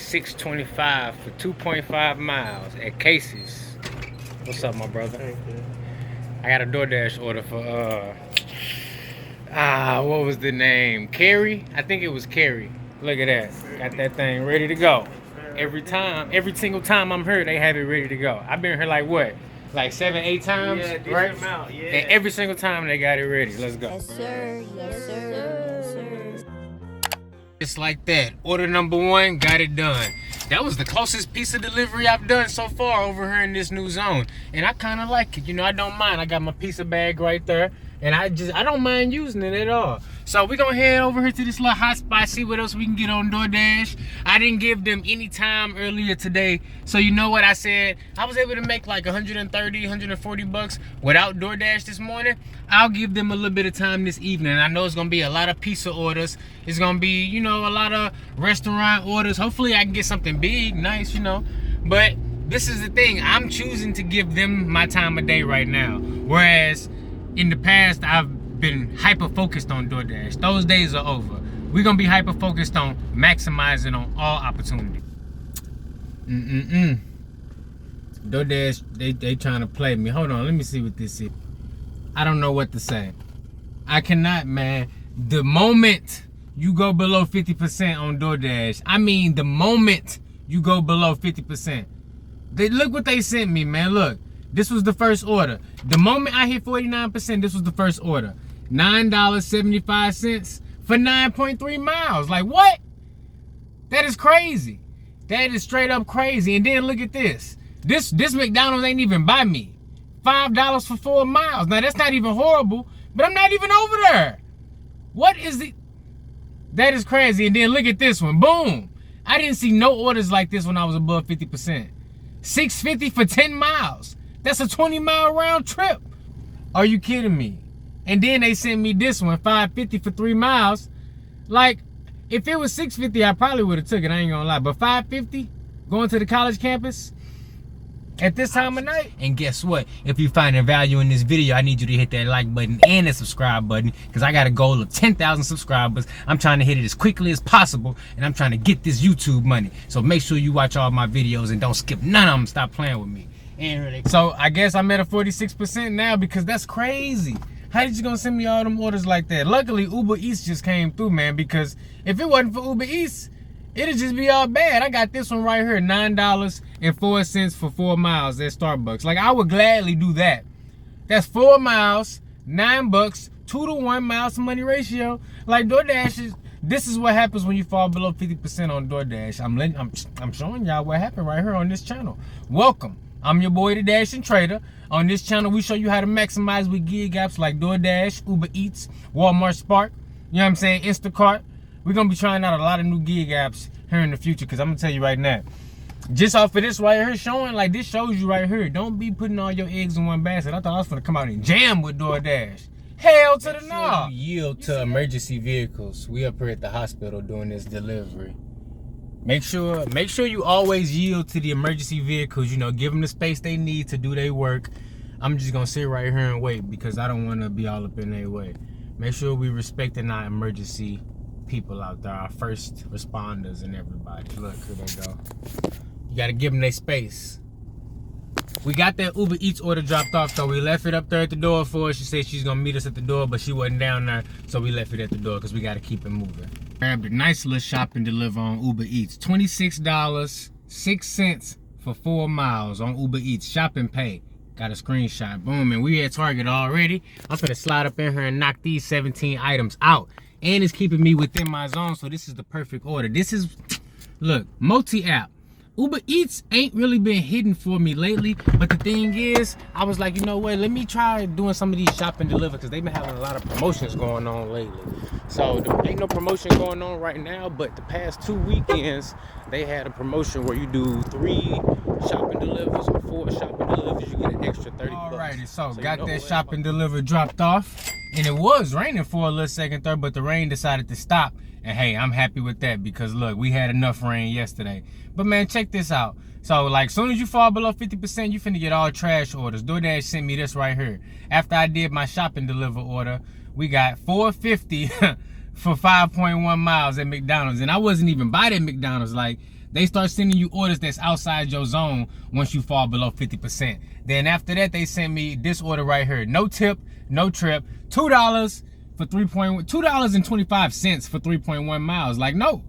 $6.25 for 2.5 miles at Casey's. What's up, my brother? Thank you. I got a DoorDash order for what was the name? Carrie? I think it was Carrie. Look at that. Got that thing ready to go. Every single time I'm here, they have it ready to go. I've been here like what? Like 7-8 times? Yeah, right? amount, yeah. And every single time they got it ready. Let's go. Yes, sir. Yes, sir. Yes, sir. Just like that. Order number 1, got it done. That was the closest piece of delivery I've done so far over here in this new zone. And I kind of like it. You know, I don't mind. I got my pizza bag right there. And I don't mind using it at all. So we're going to head over here to this little hot spot, see what else we can get on DoorDash. I didn't give them any time earlier today. So you know what I said? I was able to make like 130, 140 bucks without DoorDash this morning. I'll give them a little bit of time this evening. I know it's going to be a lot of pizza orders. It's going to be, you know, a lot of restaurant orders. Hopefully I can get something big, nice, you know. But this is the thing. I'm choosing to give them my time of day right now. Whereas in the past, I've been hyper-focused on DoorDash. Those days are over. We're going to be hyper-focused on maximizing on all opportunity. DoorDash, they trying to play me. Hold on, let me see what this is. I don't know what to say. I cannot, man. The moment you go below 50% on DoorDash, I mean the moment you go below 50%. Look what they sent me, man. Look. This was the first order. The moment I hit 49%, this was the first order. $9.75 for 9.3 miles. Like, what? That is crazy. That is straight up crazy. And then look at this. This McDonald's ain't even by me. $5 for 4 miles. Now, that's not even horrible, but I'm not even over there. What is it? That is crazy. And then look at this one. Boom. I didn't see no orders like this when I was above 50%. $6.50 for 10 miles. That's a 20-mile round trip. Are you kidding me? And then they sent me this one, $5.50 for 3 miles. Like, if it was $6.50, I probably would have took it. I ain't gonna lie. But $5.50 going to the college campus at this time of night. And guess what? If you find value in this video, I need you to hit that like button and the subscribe button, because I got a goal of 10,000 subscribers. I'm trying to hit it as quickly as possible, and I'm trying to get this YouTube money. So make sure you watch all my videos and don't skip none of them. Stop playing with me. So I guess I'm at a 46% now, because that's crazy. How did you gonna send me all them orders like that? Luckily, Uber Eats just came through, man, because if it wasn't for Uber Eats, it'd just be all bad. I got this one right here, $9.04 for 4 miles at Starbucks. Like, I would gladly do that. That's 4 miles, $9, 2-to-1 miles to money ratio. Like, DoorDash this is what happens when you fall below 50% on DoorDash. I'm showing y'all what happened right here on this channel. Welcome. I'm your boy, the DashingTrader. On this channel, we show you how to maximize with gig apps like DoorDash, Uber Eats, Walmart Spark, you know what I'm saying, Instacart. We're going to be trying out a lot of new gig apps here in the future, because I'm going to tell you right now, just off of this right here showing, like this shows you right here, don't be putting all your eggs in one basket. I thought I was going to come out and jam with DoorDash. Hell to the no. Yield to emergency vehicles. We up here at the hospital doing this delivery. Make sure you always yield to the emergency vehicles. You know, give them the space they need to do their work. I'm just gonna sit right here and wait, because I don't want to be all up in their way. Make sure we respecting our emergency people out there, our first responders and everybody. Look, here they go. You gotta give them their space. We got that Uber Eats order dropped off, so we left it up there at the door for her. She said she's gonna meet us at the door, but she wasn't down there, so we left it at the door because we gotta keep it moving. Grabbed a nice little shop and deliver on Uber Eats. $26.06 for 4 miles on Uber Eats. Shop and pay. Got a screenshot. Boom, and we at Target already. I'm finna slide up in here and knock these 17 items out. And it's keeping me within my zone, so this is the perfect order. This is, look, multi-app. Uber Eats ain't really been hitting for me lately, but the thing is, I was like, you know what, let me try doing some of these shop and deliver, because they've been having a lot of promotions going on lately. So there ain't no promotion going on right now, but the past 2 weekends, they had a promotion where you do 3 shop and delivers or 4 shop and delivers, you get an extra 30 bucks. Alrighty, so got that shop and deliver dropped off, and it was raining for a little second there, but the rain decided to stop. And hey, I'm happy with that, because look, we had enough rain yesterday. But man, check this out. So like, soon as you fall below 50%, you finna get all trash orders. DoorDash sent me this right here. After I did my shop and deliver order, we got $4.50 for 5.1 miles at McDonald's. And I wasn't even by that McDonald's. Like, they start sending you orders that's outside your zone once you fall below 50%. Then after that, they sent me this order right here. No tip, no trip, $2 for $2.25 for 3.1 miles. Like, no.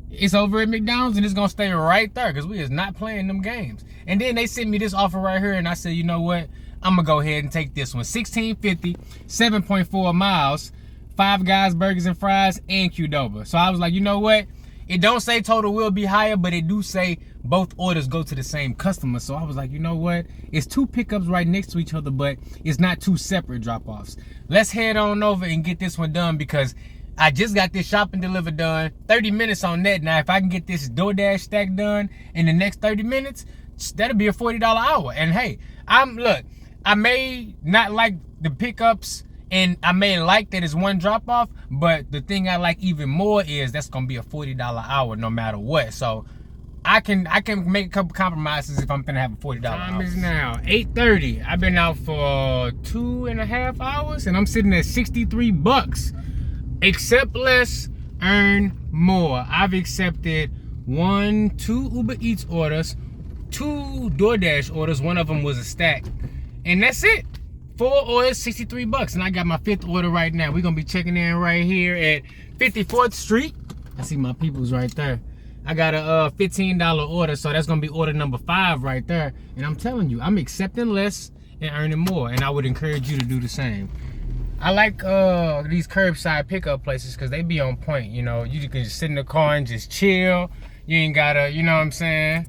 It's over at McDonald's and it's gonna stay right there because we is not playing them games. And then they sent me this offer right here and I said, you know what? I'm gonna go ahead and take this one. $16.50, 7.4 miles, Five Guys burgers and fries, and Qdoba. So I was like, you know what? It don't say total will be higher, but it do say both orders go to the same customer. So I was like, you know what? It's two pickups right next to each other, but it's not two separate drop-offs. Let's head on over and get this one done because I just got this shopping delivered done. 30 minutes on that. Now, if I can get this Doordash stack done in the next 30 minutes, that'll be a $40 hour. And hey, look, I may not like the pickups and I may like that it's one drop off, but the thing I like even more is that's gonna be a $40 hour no matter what. So I can make a couple compromises if I'm gonna have a $40 hour. Time is now 8:30. I've been out for 2.5 hours and I'm sitting at 63 bucks. Accept less, earn more. I've accepted 2 Uber Eats orders, 2 DoorDash orders. One of them was a stack, and that's it. 4 orders, 63 bucks, and I got my 5th order right now. We're gonna be checking in right here at 54th Street. I see my peoples right there. I got a $15 order, so that's gonna be order number 5 right there. And I'm telling you, I'm accepting less and earning more, and I would encourage you to do the same. I like these curbside pickup places because they be on point. You know, you can just sit in the car and just chill. You ain't gotta, you know what I'm saying,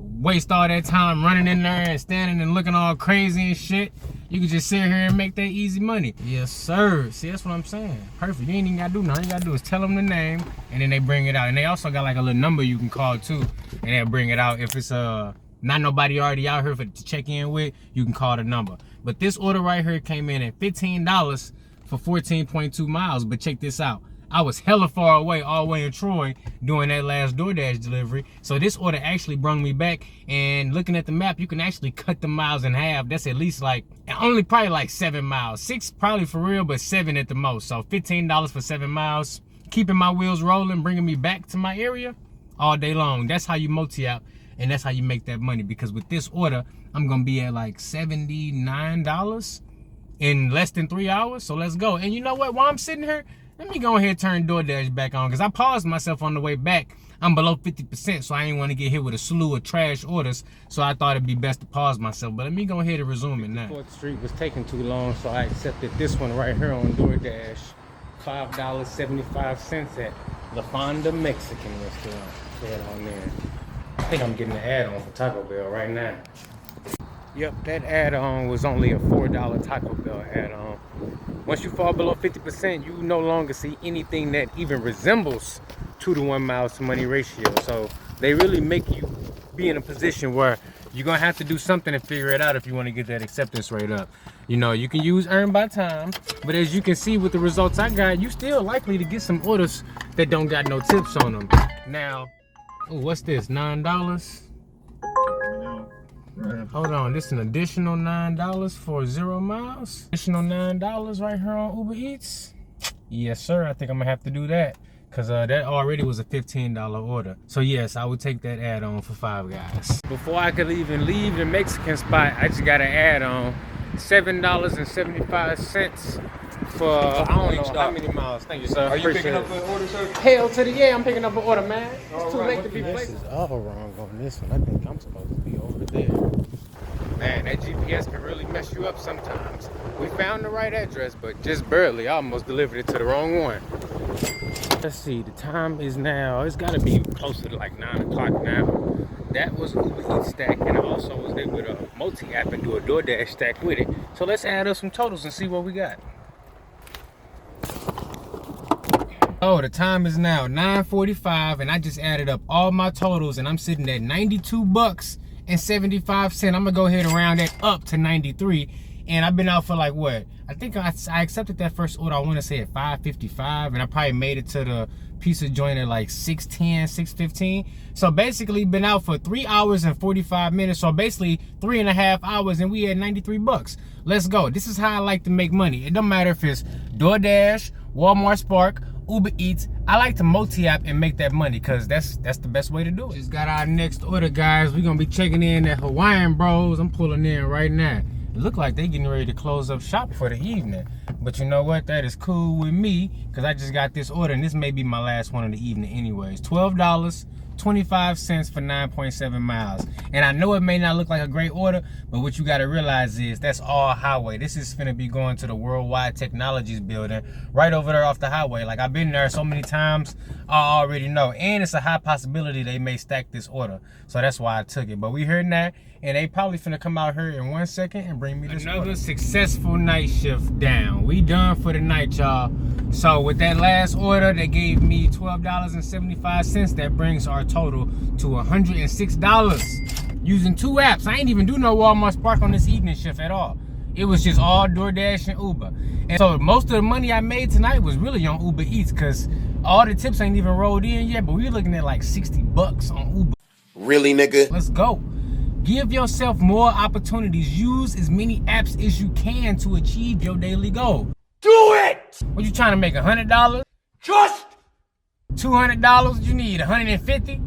waste all that time running in there and standing and looking all crazy and shit. You can just sit here and make that easy money. Yes, sir. See, that's what I'm saying. Perfect. You ain't even gotta do nothing. All you gotta do is tell them the name and then they bring it out. And they also got like a little number you can call too, and they'll bring it out. If it's not nobody already out here to check in with, you can call the number. But this order right here came in at $15 for 14.2 miles. But check this out. I was hella far away, all the way in Troy, doing that last DoorDash delivery. So this order actually brought me back. And looking at the map, you can actually cut the miles in half. That's at least like, only probably like 7 miles. 6 probably for real, but 7 at the most. So $15 for 7 miles. Keeping my wheels rolling, bringing me back to my area all day long. That's how you multi-app. And that's how you make that money, because with this order, I'm gonna be at like $79 in less than 3 hours. So let's go. And you know what? While I'm sitting here, let me go ahead and turn DoorDash back on because I paused myself on the way back. I'm below 50%, so I ain't want to get hit with a slew of trash orders. So I thought it'd be best to pause myself. But let me go ahead and resume it now. 4th Street was taking too long, so I accepted this one right here on DoorDash. $5.75 at La Fonda Mexican restaurant. Head on there. I think I'm getting an add-on for Taco Bell right now. Yep, that add-on was only a $4 Taco Bell add-on. Once you fall below 50%, you no longer see anything that even resembles 2-to-1 miles to money ratio. So they really make you be in a position where you're gonna have to do something to figure it out if you want to get that acceptance rate up. You know, you can use earn by time, but as you can see with the results I got, you still likely to get some orders that don't got no tips on them. Now, ooh, what's this, $9? Hold on, this is an additional $9 for 0 miles. Additional $9 right here on Uber Eats. Yes, sir, I think I'm gonna have to do that because that already was a $15 order. So yes, I would take that add-on for 5 Guys. Before I could even leave the Mexican spot, I just got an add-on. $7.75 for I don't know how many miles. Thank you, sir. Are you picking up an order, sir? Hell to the yeah, I'm picking up an order, man. It's too late to be This placed. is all wrong on this one. I think I'm supposed to be over there. Man, that GPS can really mess you up sometimes. We found the right address, but just barely. I almost delivered it to the wrong one. Let's see, the time is now, it's gotta be closer to like 9 o'clock now. That was Uber Eats stack, and I also was able to multi-app and do a DoorDash stack with it. So let's add up some totals and see what we got. Oh, the time is now 9:45, and I just added up all my totals, and I'm sitting at $92.75. I'm gonna go ahead and round that up to 93. And I've been out for like what? I think I accepted that first order, I want to say at 5:55, and I probably made it to the pizza joint at like 6:10, 6:15. So basically been out for 3 hours and 45 minutes. So basically 3.5 hours, and we had 93 bucks. Let's go. This is how I like to make money. It don't matter if it's DoorDash, Walmart Spark, Uber Eats. I like to multi-app and make that money because that's the best way to do it. Just got our next order, guys. We're gonna be checking in at Hawaiian Bros. I'm pulling in right now. It look like they getting ready to close up shop for the evening. But you know what? That is cool with me because I just got this order and this may be my last one of the evening anyways. $12.25 for 9.7 miles. And I know it may not look like a great order, but what you got to realize is that's all highway. This is finna be going to the Worldwide Technologies building right over there off the highway. Like, I've been there so many times, I already know. And it's a high possibility they may stack this order. So that's why I took it. But we heard that, and they probably finna come out here in 1 second and bring me this order. Another successful night shift down. We done for the night, y'all. So with that last order, they gave me $12.75. That brings our total to $106 using 2 apps. I ain't even do no Walmart Spark on this evening shift at all. It was just all Doordash and Uber. And so most of the money I made tonight was really on Uber Eats because all the tips ain't even rolled in yet, but we looking at like 60 bucks on Uber. Really, nigga? Let's go. Give yourself more opportunities. Use as many apps as you can to achieve your daily goal. Do it! What you trying to make, $100? Just $200? You need 150?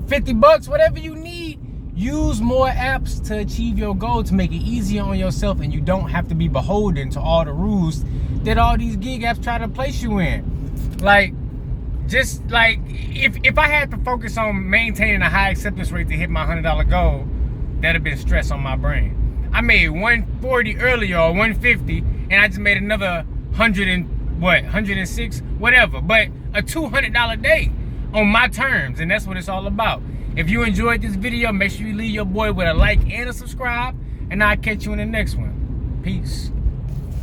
50 bucks, whatever you need. Use more apps to achieve your goal, to make it easier on yourself, and you don't have to be beholden to all the rules that all these gig apps try to place you in. Like, just like, if I had to focus on maintaining a high acceptance rate to hit my $100 goal, that'd have been stress on my brain. I made 140 earlier or 150, and I just made another 106, whatever. But a $200 day on my terms, and that's what it's all about. If you enjoyed this video, make sure you leave your boy with a like and a subscribe, and I'll catch you in the next one. Peace.